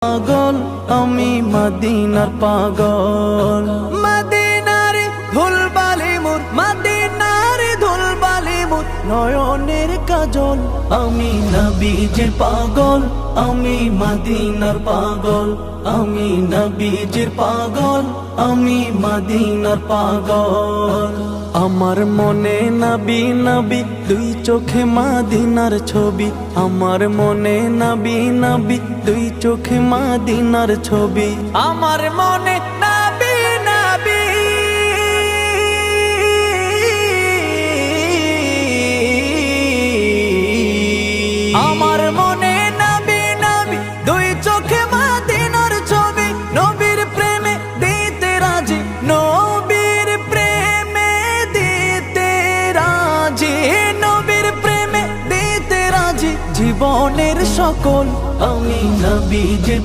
পাগল আমি মদিনার পাগল, মদিনার ধুলবালি মোর, মদিনার ধুলবালি মোর নয়নের কাজল। আমি নবীজির পাগল, আমি মদিনার পাগল, আমি নবীজির পাগল, আমি মদিনার পাগল। আমার মনে নবী নবী দুই চোখে মদিনার ছবি, আমার মনে নবী নবী দুই চোখে মদিনার ছবি, আমার মনে নবী নবী আমার মনে নবী নবী দুই চোখে মদিনার ছবি। নবীর প্রেমে দিতে রাজি, নবীর প্রেমে দিতে রাজি, নবীর প্রেমে দিতে রাজি জীবনের সকল। আমি নবীজির